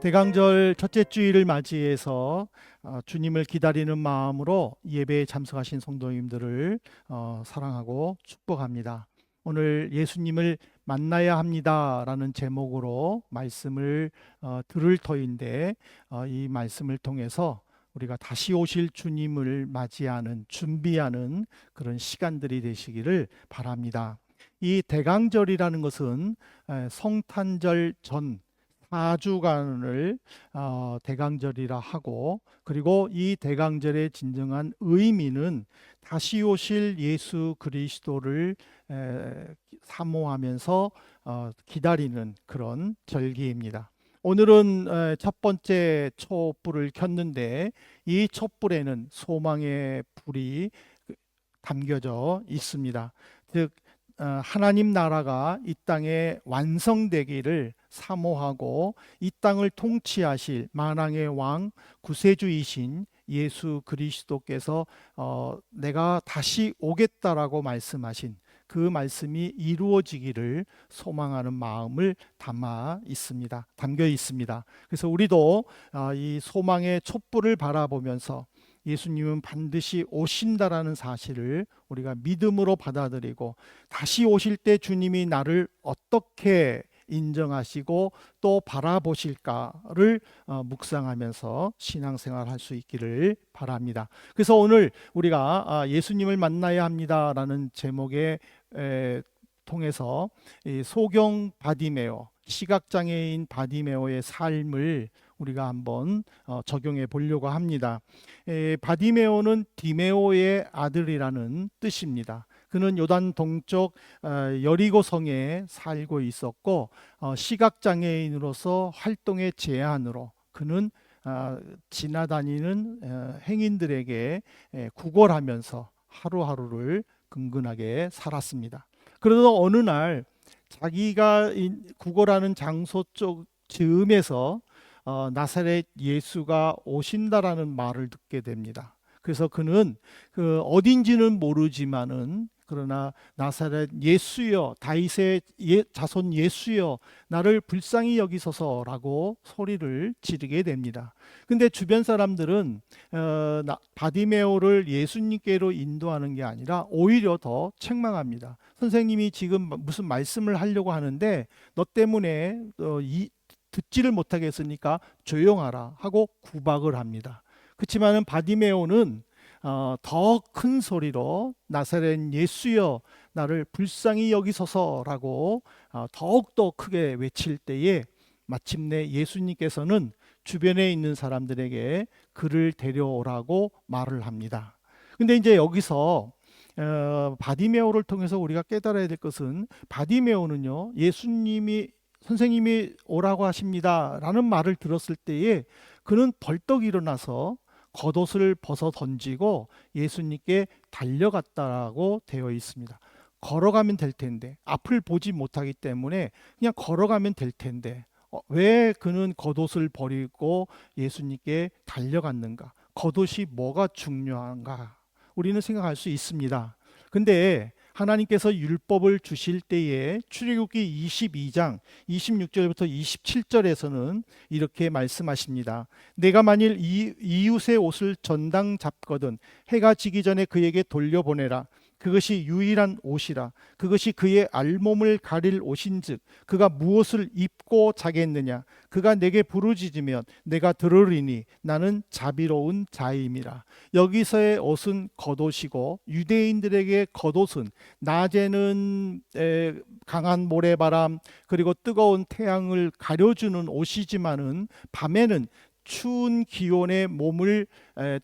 대강절 첫째 주일을 맞이해서 주님을 기다리는 마음으로 예배에 참석하신 성도님들을 사랑하고 축복합니다. 오늘 예수님을 만나야 합니다라는 제목으로 말씀을 들을 터인데, 이 말씀을 통해서 우리가 다시 오실 주님을 맞이하는 준비하는 그런 시간들이 되시기를 바랍니다. 이 대강절이라는 것은 성탄절 전 4주간을 대강절이라 하고, 그리고 이 대강절의 진정한 의미는 다시 오실 예수 그리스도를 사모하면서 기다리는 그런 절기입니다. 오늘은 첫 번째 촛불을 켰는데, 이 촛불에는 소망의 불이 담겨져 있습니다. 즉 하나님 나라가 이 땅에 완성되기를 사모하고, 이 땅을 통치하실 만왕의 왕 구세주이신 예수 그리스도께서 내가 다시 오겠다라고 말씀하신 그 말씀이 이루어지기를 소망하는 마음을 담겨 있습니다. 그래서 우리도 이 소망의 촛불을 바라보면서 예수님은 반드시 오신다라는 사실을 우리가 믿음으로 받아들이고, 다시 오실 때 주님이 나를 어떻게 인정하시고 또 바라보실까를 묵상하면서 신앙생활 할 수 있기를 바랍니다. 그래서 오늘 우리가 예수님을 만나야 합니다라는 제목의 통해서 이 소경 바디메오, 시각장애인 바디메오의 삶을 우리가 한번 적용해 보려고 합니다. 바디메오는 디메오의 아들이라는 뜻입니다. 그는 요단 동쪽 여리고성에 살고 있었고, 시각장애인으로서 활동의 제한으로 그는 지나다니는 행인들에게 구걸하면서 하루하루를 근근하게 살았습니다. 그러다 어느 날 자기가 구걸하는 장소 쪽 즈음에서 나사렛 예수가 오신다라는 말을 듣게 됩니다. 그래서 그는 어딘지는 모르지만은, 그러나 나사렛 예수여, 다윗의 자손 예수여, 나를 불쌍히 여기소서라고 소리를 지르게 됩니다. 근데 주변 사람들은 바디메오를 예수님께로 인도하는 게 아니라 오히려 더 책망합니다. 선생님이 지금 무슨 말씀을 하려고 하는데 너 때문에 듣지를 못하게 했으니까 조용하라 하고 구박을 합니다. 그렇지만은 바디메오는 더 큰 소리로 나사렛 예수여, 나를 불쌍히 여기소서라고 더욱더 크게 외칠 때에 마침내 예수님께서는 주변에 있는 사람들에게 그를 데려오라고 말을 합니다. 근데 이제 여기서 바디메오를 통해서 우리가 깨달아야 될 것은, 바디메오는요, 선생님이 오라고 하십니다 라는 말을 들었을 때에 그는 벌떡 일어나서 겉옷을 벗어 던지고 예수님께 달려갔다라고 되어 있습니다. 걸어가면 될 텐데, 앞을 보지 못하기 때문에 그냥 걸어가면 될 텐데 왜 그는 겉옷을 버리고 예수님께 달려갔는가? 겉옷이 뭐가 중요한가? 우리는 생각할 수 있습니다. 근데 하나님께서 율법을 주실 때에 출애굽기 22장 26절부터 27절에서는 이렇게 말씀하십니다. 내가 만일 이웃의 옷을 전당 잡거든 해가 지기 전에 그에게 돌려보내라. 그것이 유일한 옷이라. 그것이 그의 알몸을 가릴 옷인즉 그가 무엇을 입고 자겠느냐. 그가 내게 부르짖으면 내가 들으리니 나는 자비로운 자임이라. 여기서의 옷은 겉옷이고, 유대인들에게 겉옷은 낮에는 강한 모래바람 그리고 뜨거운 태양을 가려주는 옷이지만은 밤에는 추운 기온에 몸을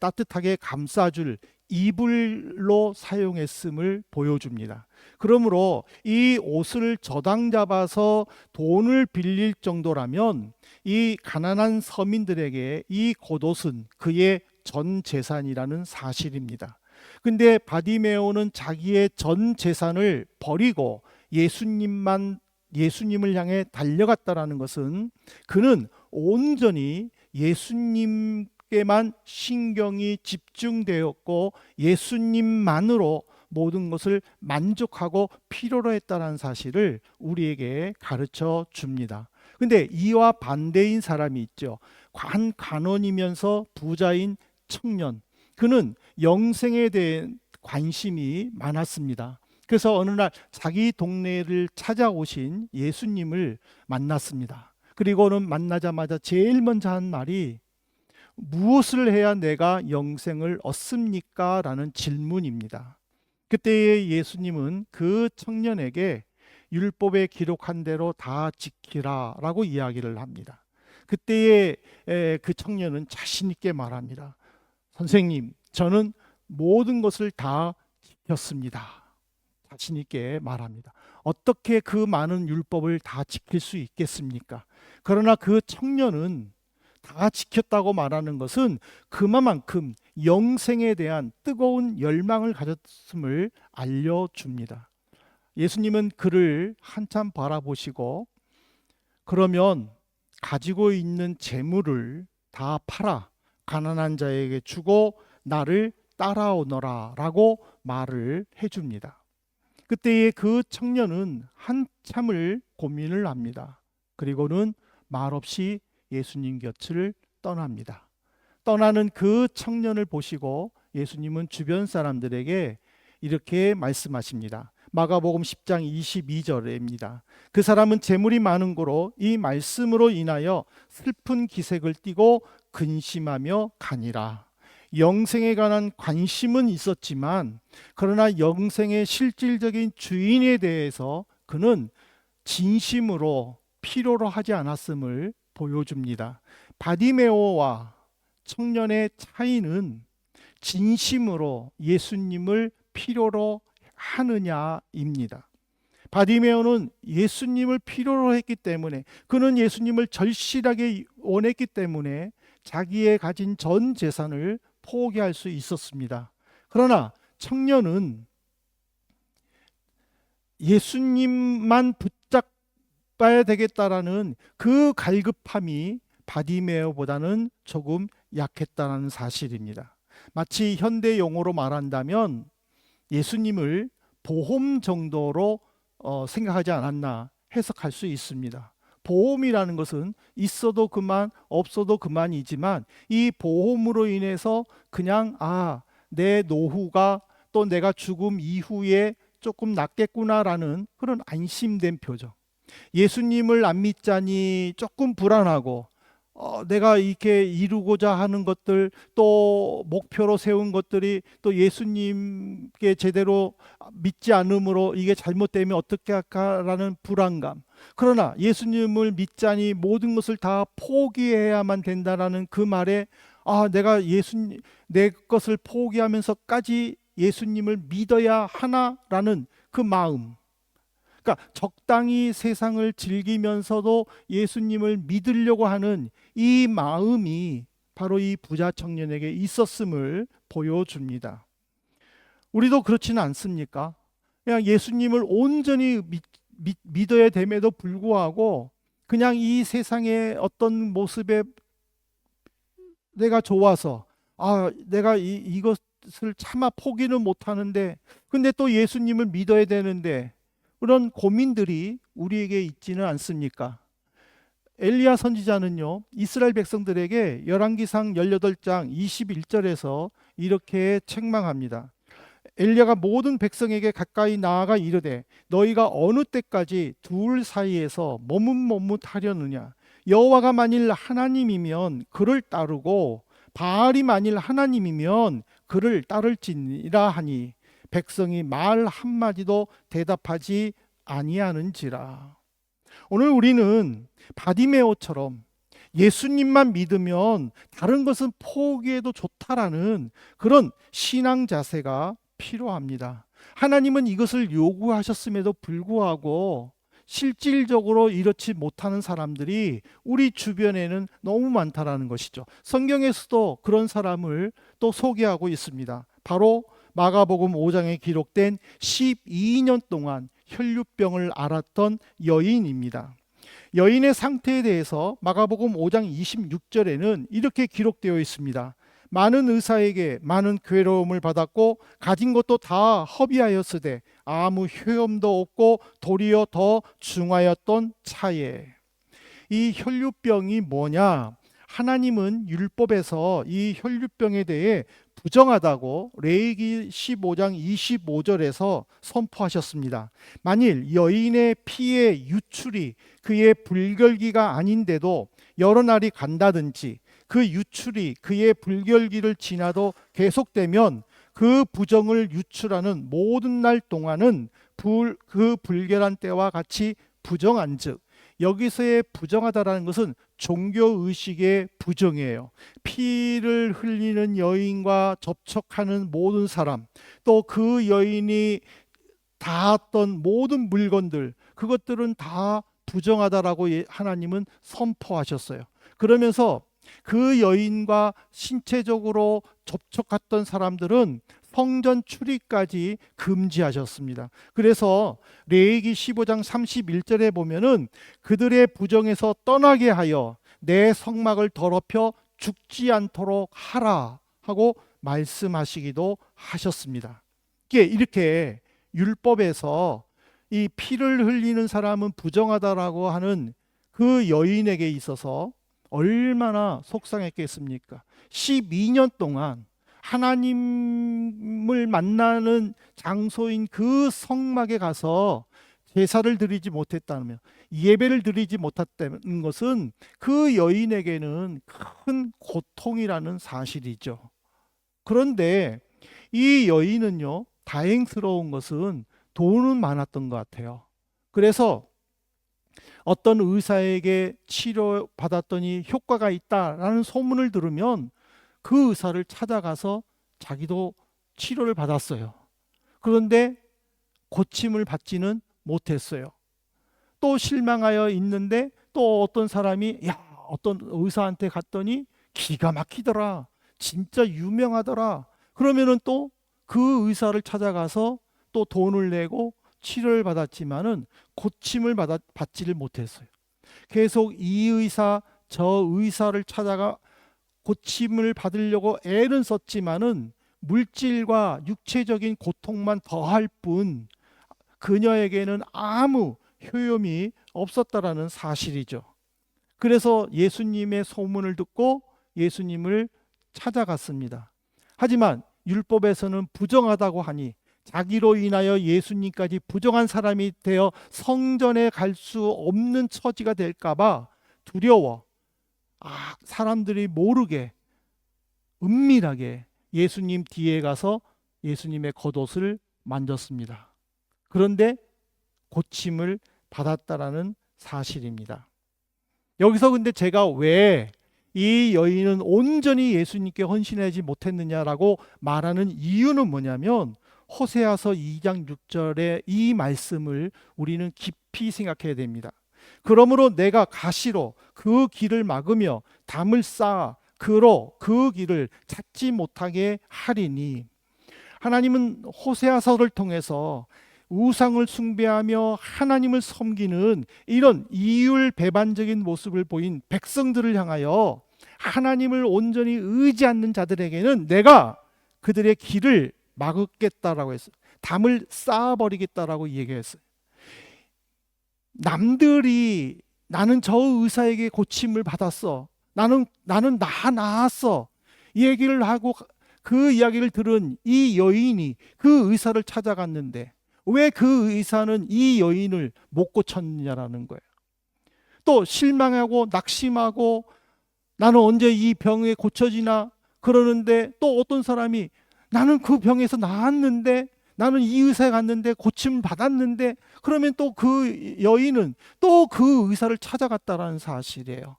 따뜻하게 감싸줄 이불로 사용했음을 보여줍니다. 그러므로 이 옷을 저당 잡아서 돈을 빌릴 정도라면 이 가난한 서민들에게 이 겉옷은 그의 전 재산이라는 사실입니다. 근데 바디메오는 자기의 전 재산을 버리고 예수님을 향해 달려갔다라는 것은, 그는 온전히 예수님께만 신경이 집중되었고 예수님만으로 모든 것을 만족하고 필요로 했다는 사실을 우리에게 가르쳐 줍니다. 근데 이와 반대인 사람이 있죠. 관원이면서 부자인 청년. 그는 영생에 대한 관심이 많았습니다. 그래서 어느 날 자기 동네를 찾아오신 예수님을 만났습니다. 그리고는 만나자마자 제일 먼저 한 말이 무엇을 해야 내가 영생을 얻습니까? 라는 질문입니다. 그때의 예수님은 그 청년에게 율법에 기록한 대로 다 지키라 라고 이야기를 합니다. 그때의 그 청년은 자신 있게 말합니다. 선생님, 저는 모든 것을 다 지켰습니다. 자신 있게 말합니다. 어떻게 그 많은 율법을 다 지킬 수 있겠습니까? 그러나 그 청년은 다 지켰다고 말하는 것은 그만큼 영생에 대한 뜨거운 열망을 가졌음을 알려줍니다. 예수님은 그를 한참 바라보시고 그러면 가지고 있는 재물을 다 팔아 가난한 자에게 주고 나를 따라오너라 라고 말을 해줍니다. 그때의 그 청년은 한참을 고민을 합니다. 그리고는 말없이 예수님 곁을 떠납니다. 떠나는 그 청년을 보시고 예수님은 주변 사람들에게 이렇게 말씀하십니다. 마가복음 10장 22절입니다. 그 사람은 재물이 많은 고로 이 말씀으로 인하여 슬픈 기색을 띠고 근심하며 가니라. 영생에 관한 관심은 있었지만 그러나 영생의 실질적인 주인에 대해서 그는 진심으로 필요로 하지 않았음을 보여줍니다. 바디메오와 청년의 차이는 진심으로 예수님을 필요로 하느냐입니다. 바디메오는 예수님을 필요로 했기 때문에, 그는 예수님을 절실하게 원했기 때문에 자기의 가진 전 재산을 포기할 수 있었습니다. 그러나 청년은 예수님만 붙잡아야 되겠다라는 그 갈급함이 바디메오보다는 조금 약했다는 사실입니다. 마치 현대 용어로 말한다면 예수님을 보험 정도로 생각하지 않았나 해석할 수 있습니다. 보험이라는 것은 있어도 그만 없어도 그만이지만 이 보험으로 인해서 그냥 내 노후가 또 내가 죽음 이후에 조금 낫겠구나라는 그런 안심된 표정. 예수님을 안 믿자니 조금 불안하고 내가 이렇게 이루고자 하는 것들 또 목표로 세운 것들이 또 예수님께 제대로 믿지 않으므로 이게 잘못되면 어떻게 할까라는 불안감. 그러나 예수님을 믿자니 모든 것을 다 포기해야만 된다라는 그 말에 내가 내 것을 포기하면서까지 예수님을 믿어야 하나라는 그 마음. 그러니까 적당히 세상을 즐기면서도 예수님을 믿으려고 하는 이 마음이 바로 이 부자 청년에게 있었음을 보여줍니다. 우리도 그렇지는 않습니까? 그냥 예수님을 온전히 믿어야 됨에도 불구하고 그냥 이 세상의 어떤 모습에 내가 좋아서 내가 이것을 차마 포기는 못하는데 근데 또 예수님을 믿어야 되는데 그런 고민들이 우리에게 있지는 않습니까? 엘리야 선지자는요, 이스라엘 백성들에게 열왕기상 18장 21절에서 이렇게 책망합니다. 엘리야가 모든 백성에게 가까이 나아가 이르되 너희가 어느 때까지 둘 사이에서 머뭇머뭇하려느냐? 여호와가 만일 하나님이면 그를 따르고 바알이 만일 하나님이면 그를 따를지니라 하니 백성이 말 한마디도 대답하지 아니하는지라. 오늘 우리는 바디메오처럼 예수님만 믿으면 다른 것은 포기해도 좋다라는 그런 신앙 자세가 필요합니다. 하나님은 이것을 요구하셨음에도 불구하고 실질적으로 이렇지 못하는 사람들이 우리 주변에는 너무 많다라는 것이죠. 성경에서도 그런 사람을 또 소개하고 있습니다. 바로 마가복음 5장에 기록된 12년 동안 혈류병을 앓았던 여인입니다. 여인의 상태에 대해서 마가복음 5장 26절에는 이렇게 기록되어 있습니다. 많은 의사에게 많은 괴로움을 받았고 가진 것도 다 허비하였으되 아무 효험도 없고 도리어 더 중하였던 차에. 이 혈류병이 뭐냐? 하나님은 율법에서 이 혈류병에 대해 부정하다고 레위기 15장 25절에서 선포하셨습니다. 만일 여인의 피의 유출이 그의 불결기가 아닌데도 여러 날이 간다든지 그 유출이 그의 불결기를 지나도 계속되면 그 부정을 유출하는 모든 날 동안은 그 불결한 때와 같이 부정한즉, 여기서의 부정하다라는 것은 종교의식의 부정이에요. 피를 흘리는 여인과 접촉하는 모든 사람, 또 그 여인이 닿았던 모든 물건들, 그것들은 다 부정하다라고 하나님은 선포하셨어요. 그러면서 그 여인과 신체적으로 접촉했던 사람들은 성전 출입까지 금지하셨습니다. 그래서 레위기 15장 31절에 보면은 그들의 부정에서 떠나게 하여 내 성막을 더럽혀 죽지 않도록 하라 하고 말씀하시기도 하셨습니다. 이렇게 율법에서 이 피를 흘리는 사람은 부정하다라고 하는 그 여인에게 있어서 얼마나 속상했겠습니까? 12년 동안 하나님을 만나는 장소인 그 성막에 가서 제사를 드리지 못했다면, 예배를 드리지 못했다는 것은 그 여인에게는 큰 고통이라는 사실이죠. 그런데 이 여인은요, 다행스러운 것은 돈은 많았던 것 같아요. 그래서 어떤 의사에게 치료받았더니 효과가 있다라는 소문을 들으면 그 의사를 찾아가서 자기도 치료를 받았어요. 그런데 고침을 받지는 못했어요. 또 실망하여 있는데 또 어떤 사람이 어떤 의사한테 갔더니 기가 막히더라, 진짜 유명하더라, 그러면은 또 그 의사를 찾아가서 또 돈을 내고 치료를 받았지만은 고침을 받지를 못했어요. 계속 이 의사 저 의사를 찾아가 고침을 받으려고 애는 썼지만은 물질과 육체적인 고통만 더할 뿐 그녀에게는 아무 효용이 없었다라는 사실이죠. 그래서 예수님의 소문을 듣고 예수님을 찾아갔습니다. 하지만 율법에서는 부정하다고 하니 자기로 인하여 예수님까지 부정한 사람이 되어 성전에 갈 수 없는 처지가 될까봐 두려워 사람들이 모르게 은밀하게 예수님 뒤에 가서 예수님의 겉옷을 만졌습니다. 그런데 고침을 받았다라는 사실입니다. 여기서 근데 제가 왜 이 여인은 온전히 예수님께 헌신하지 못했느냐라고 말하는 이유는 뭐냐면, 호세아서 2장 6절의 이 말씀을 우리는 깊이 생각해야 됩니다. 그러므로 내가 가시로 그 길을 막으며 담을 쌓아 그로 그 길을 찾지 못하게 하리니, 하나님은 호세아서를 통해서 우상을 숭배하며 하나님을 섬기는 이런 이율배반적인 모습을 보인 백성들을 향하여 하나님을 온전히 의지하는 자들에게는 내가 그들의 길을 막겠다라고 했어요. 담을 쌓아버리겠다라고 얘기했어요. 남들이 나는 저 의사에게 고침을 받았어, 나는 나았어, 이 얘기를 하고 그 이야기를 들은 이 여인이 그 의사를 찾아갔는데 왜 그 의사는 이 여인을 못 고쳤느냐라는 거예요. 또 실망하고 낙심하고 나는 언제 이 병에 고쳐지나 그러는데, 또 어떤 사람이 나는 그 병에서 나았는데, 나는 이 의사에 갔는데 고침을 받았는데, 그러면 또 그 여인은 또 그 의사를 찾아갔다라는 사실이에요.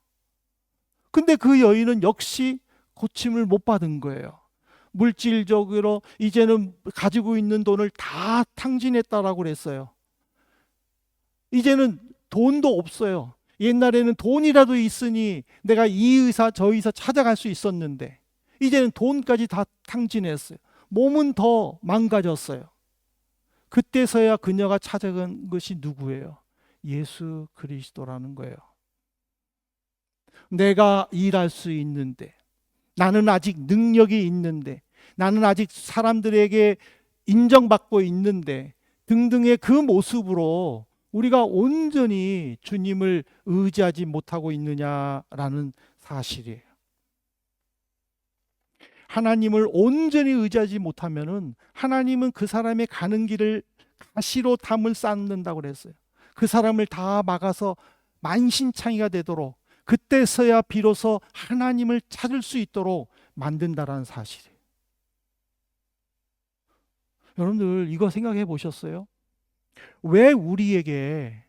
근데 그 여인은 역시 고침을 못 받은 거예요. 물질적으로 이제는 가지고 있는 돈을 다 탕진했다라고 그랬어요. 이제는 돈도 없어요. 옛날에는 돈이라도 있으니 내가 이 의사 저 의사 찾아갈 수 있었는데 이제는 돈까지 다 탕진했어요. 몸은 더 망가졌어요. 그때서야 그녀가 찾아간 것이 누구예요? 예수 그리스도라는 거예요. 내가 일할 수 있는데, 나는 아직 능력이 있는데, 나는 아직 사람들에게 인정받고 있는데 등등의 그 모습으로 우리가 온전히 주님을 의지하지 못하고 있느냐라는 사실이에요. 하나님을 온전히 의지하지 못하면은 하나님은 그 사람의 가는 길을 가시로 담을 쌓는다고 그랬어요. 그 사람을 다 막아서 만신창이가 되도록, 그때서야 비로소 하나님을 찾을 수 있도록 만든다라는 사실이에요. 여러분들 이거 생각해 보셨어요? 왜 우리에게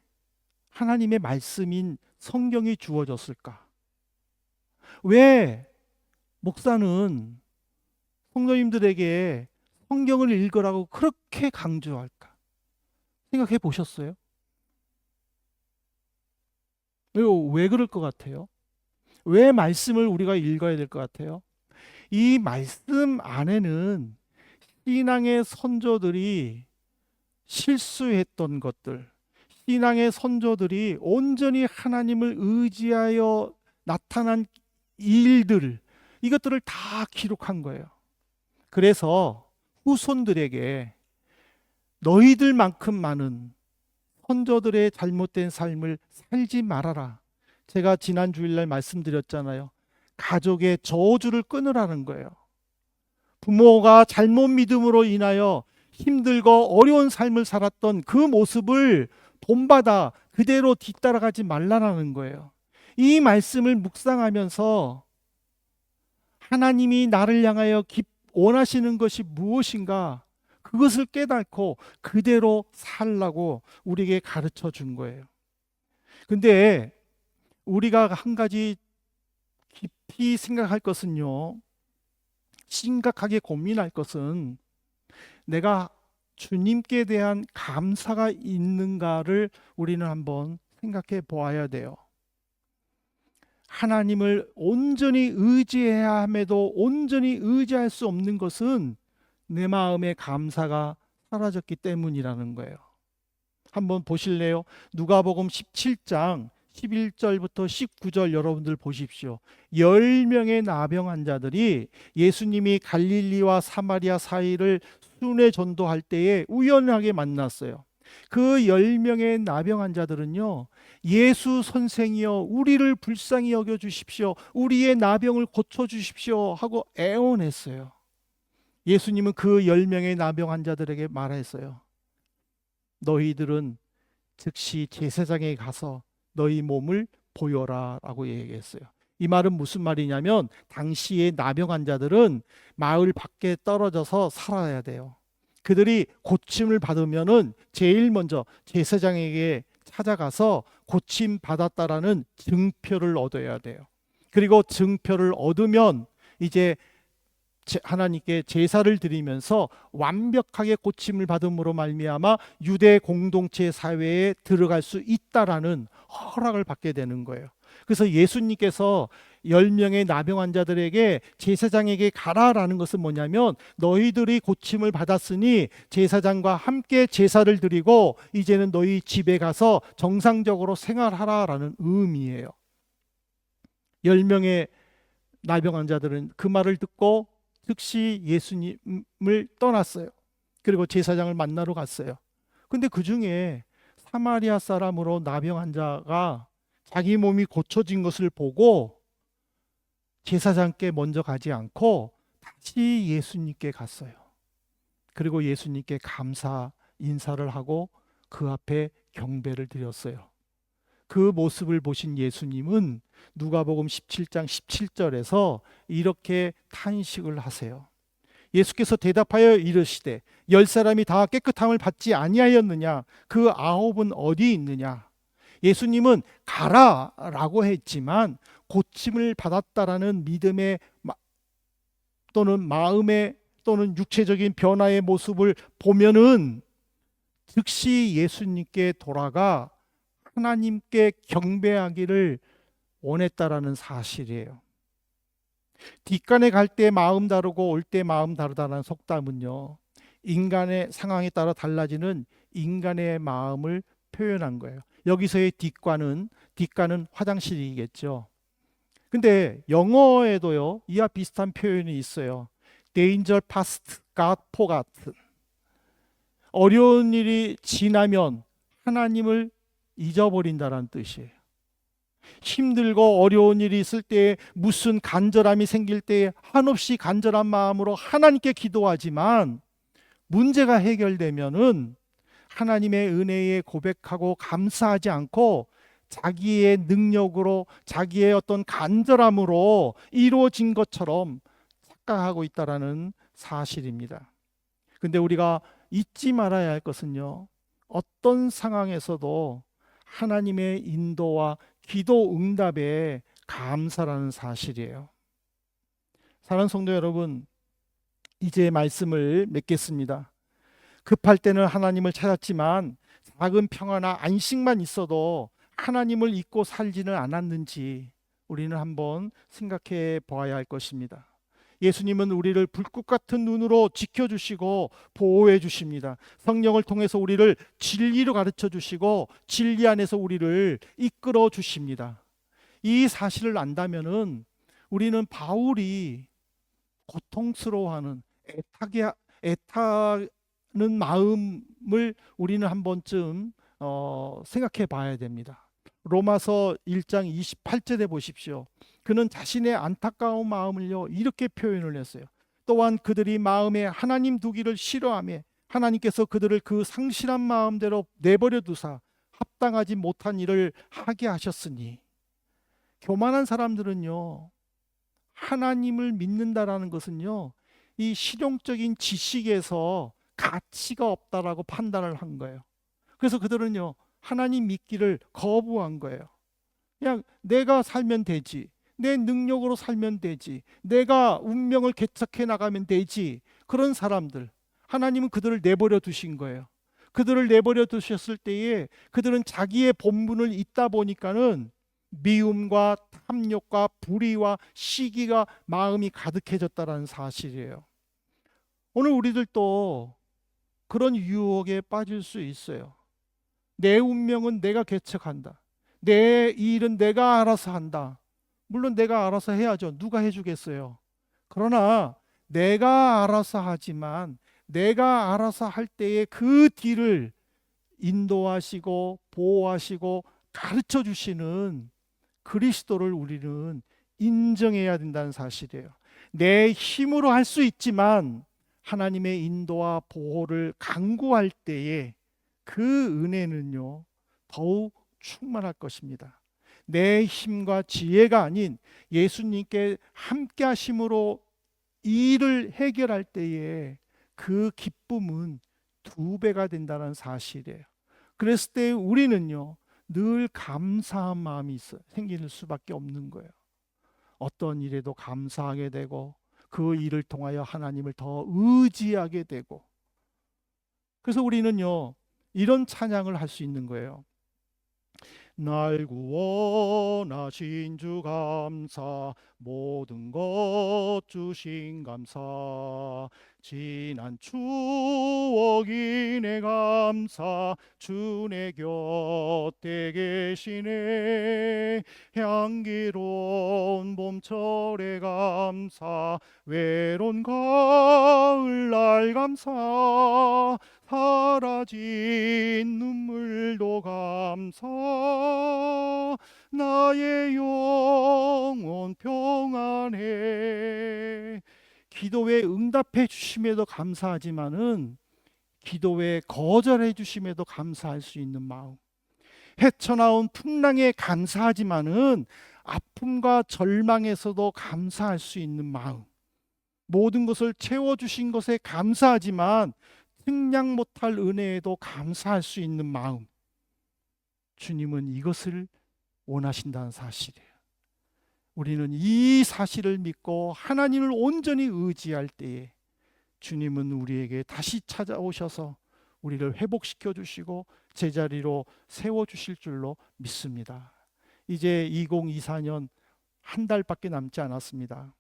하나님의 말씀인 성경이 주어졌을까? 왜 목사는 성도님들에게 성경을 읽으라고 그렇게 강조할까? 생각해 보셨어요? 왜 그럴 것 같아요? 왜 말씀을 우리가 읽어야 될 것 같아요? 이 말씀 안에는 신앙의 선조들이 실수했던 것들, 신앙의 선조들이 온전히 하나님을 의지하여 나타난 일들, 이것들을 다 기록한 거예요. 그래서 후손들에게 너희들만큼 많은 선조들의 잘못된 삶을 살지 말아라. 제가 지난 주일날 말씀드렸잖아요. 가족의 저주를 끊으라는 거예요. 부모가 잘못 믿음으로 인하여 힘들고 어려운 삶을 살았던 그 모습을 본받아 그대로 뒤따라가지 말라는 거예요. 이 말씀을 묵상하면서 하나님이 나를 향하여 원하시는 것이 무엇인가, 그것을 깨닫고 그대로 살라고 우리에게 가르쳐 준 거예요. 근데 우리가 한 가지 깊이 생각할 것은요, 심각하게 고민할 것은 내가 주님께 대한 감사가 있는가를 우리는 한번 생각해 보아야 돼요. 하나님을 온전히 의지해야 함에도 온전히 의지할 수 없는 것은 내 마음의 감사가 사라졌기 때문이라는 거예요. 한번 보실래요? 누가복음 17장 11절부터 19절 여러분들 보십시오. 10명의 나병 환자들이 예수님이 갈릴리와 사마리아 사이를 순회 전도할 때에 우연하게 만났어요. 그 10명의 나병 환자들은요, 예수 선생이여 우리를 불쌍히 여겨 주십시오, 우리의 나병을 고쳐 주십시오 하고 애원했어요. 예수님은 그 10명의 나병 환자들에게 말했어요. 너희들은 즉시 제사장에 가서 너희 몸을 보여라 라고 얘기했어요. 이 말은 무슨 말이냐면 당시의 나병 환자들은 마을 밖에 떨어져서 살아야 돼요. 그들이 고침을 받으면은 제일 먼저 제사장에게 찾아가서 고침 받았다라는 증표를 얻어야 돼요. 그리고 증표를 얻으면 이제 하나님께 제사를 드리면서 완벽하게 고침을 받음으로 말미암아 유대 공동체 사회에 들어갈 수 있다라는 허락을 받게 되는 거예요. 그래서 예수님께서 10명의 나병 환자들에게 제사장에게 가라라는 것은 뭐냐면 너희들이 고침을 받았으니 제사장과 함께 제사를 드리고 이제는 너희 집에 가서 정상적으로 생활하라라는 의미예요. 10명의 나병 환자들은 그 말을 듣고 즉시 예수님을 떠났어요. 그리고 제사장을 만나러 갔어요. 근데 그 중에 사마리아 사람으로 나병 환자가 자기 몸이 고쳐진 것을 보고 제사장께 먼저 가지 않고 다시 예수님께 갔어요. 그리고 예수님께 감사 인사를 하고 그 앞에 경배를 드렸어요. 그 모습을 보신 예수님은 누가복음 17장 17절에서 이렇게 탄식을 하세요. 예수께서 대답하여 이르시되 10사람이 다 깨끗함을 받지 아니하였느냐? 그 9은 어디 있느냐? 예수님은 가라라고 했지만 고침을 받았다라는 믿음의 또는 마음의 또는 육체적인 변화의 모습을 보면은 즉시 예수님께 돌아가 하나님께 경배하기를 원했다라는 사실이에요. 뒷간에 갈 때 마음 다르고 올 때 마음 다르다는 속담은요, 인간의 상황에 따라 달라지는 인간의 마음을 표현한 거예요. 여기서의 뒷간은 화장실이겠죠. 근데 영어에도요, 이와 비슷한 표현이 있어요. Danger past, God forgot. 어려운 일이 지나면 하나님을 잊어버린다는 뜻이에요. 힘들고 어려운 일이 있을 때에, 무슨 간절함이 생길 때에 한없이 간절한 마음으로 하나님께 기도하지만 문제가 해결되면은 하나님의 은혜에 고백하고 감사하지 않고 자기의 능력으로, 자기의 어떤 간절함으로 이루어진 것처럼 착각하고 있다라는 사실입니다. 근데 우리가 잊지 말아야 할 것은요, 어떤 상황에서도 하나님의 인도와 기도 응답에 감사라는 사실이에요. 사랑하는 성도 여러분, 이제 말씀을 맺겠습니다. 급할 때는 하나님을 찾았지만 작은 평화나 안식만 있어도 하나님을 잊고 살지는 않았는지 우리는 한번 생각해 보아야 할 것입니다. 예수님은 우리를 불꽃 같은 눈으로 지켜주시고 보호해 주십니다. 성령을 통해서 우리를 진리로 가르쳐 주시고 진리 안에서 우리를 이끌어 주십니다. 이 사실을 안다면은 우리는 바울이 고통스러워하는 애타는 마음을 우리는 한 번쯤 생각해 봐야 됩니다. 로마서 1장 28절에 보십시오. 그는 자신의 안타까운 마음을요 이렇게 표현을 했어요. 또한 그들이 마음에 하나님 두기를 싫어하며 하나님께서 그들을 그 상실한 마음대로 내버려 두사 합당하지 못한 일을 하게 하셨으니. 교만한 사람들은요, 하나님을 믿는다라는 것은요, 이 실용적인 지식에서 가치가 없다라고 판단을 한 거예요. 그래서 그들은요, 하나님 믿기를 거부한 거예요. 그냥 내가 살면 되지, 내 능력으로 살면 되지, 내가 운명을 개척해 나가면 되지. 그런 사람들, 하나님은 그들을 내버려 두신 거예요. 그들을 내버려 두셨을 때에 그들은 자기의 본분을 잊다 보니까는 미움과 탐욕과 불의와 시기가 마음이 가득해졌다는 사실이에요. 오늘 우리들도 그런 유혹에 빠질 수 있어요. 내 운명은 내가 개척한다. 내 일은 내가 알아서 한다. 물론 내가 알아서 해야죠. 누가 해주겠어요. 그러나 내가 알아서 하지만 내가 알아서 할 때에 그 뒤를 인도하시고 보호하시고 가르쳐 주시는 그리스도를 우리는 인정해야 된다는 사실이에요. 내 힘으로 할 수 있지만 하나님의 인도와 보호를 간구할 때에 그 은혜는요 더욱 충만할 것입니다. 내 힘과 지혜가 아닌 예수님께 함께 하심으로 이 일을 해결할 때에 그 기쁨은 2배가 된다는 사실이에요. 그랬을 때 우리는요 늘 감사한 마음이 생길 수밖에 없는 거예요. 어떤 일에도 감사하게 되고 그 일을 통하여 하나님을 더 의지하게 되고, 그래서 우리는요 이런 찬양을 할 수 있는 거예요. 날 구원하신 주 감사, 모든 것 주신 감사, 지난 추억이 내 감사, 주 내 곁에 계시네. 향기로운 봄철의 감사, 외로운 가을날 감사, 사라진 눈물도 감사, 나의 영혼 평안해. 기도에 응답해 주심에도 감사하지만은 기도에 거절해 주심에도 감사할 수 있는 마음, 헤쳐나온 풍랑에 감사하지만은 아픔과 절망에서도 감사할 수 있는 마음, 모든 것을 채워주신 것에 감사하지만 생량 못할 은혜에도 감사할 수 있는 마음, 주님은 이것을 원하신다는 사실이에요. 우리는 이 사실을 믿고 하나님을 온전히 의지할 때에 주님은 우리에게 다시 찾아오셔서 우리를 회복시켜 주시고 제자리로 세워주실 줄로 믿습니다. 이제 2024년 한 달밖에 남지 않았습니다.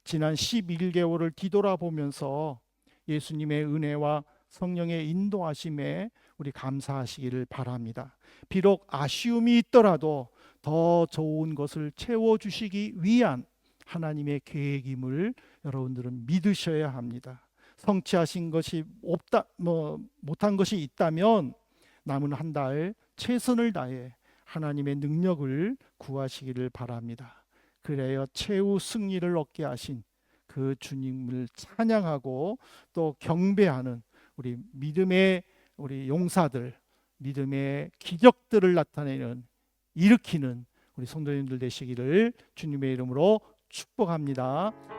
지난 11개월을 뒤돌아보면서 예수님의 은혜와 성령의 인도하심에 우리 감사하시기를 바랍니다. 비록 아쉬움이 있더라도 더 좋은 것을 채워주시기 위한 하나님의 계획임을 여러분들은 믿으셔야 합니다. 성취하신 것이 못한 것이 있다면 남은 한 달 최선을 다해 하나님의 능력을 구하시기를 바랍니다. 그래야 최후 승리를 얻게 하신 그 주님을 찬양하고 또 경배하는 우리 믿음의 우리 용사들, 믿음의 기적들을 나타내는 일으키는 우리 성도님들 되시기를 주님의 이름으로 축복합니다.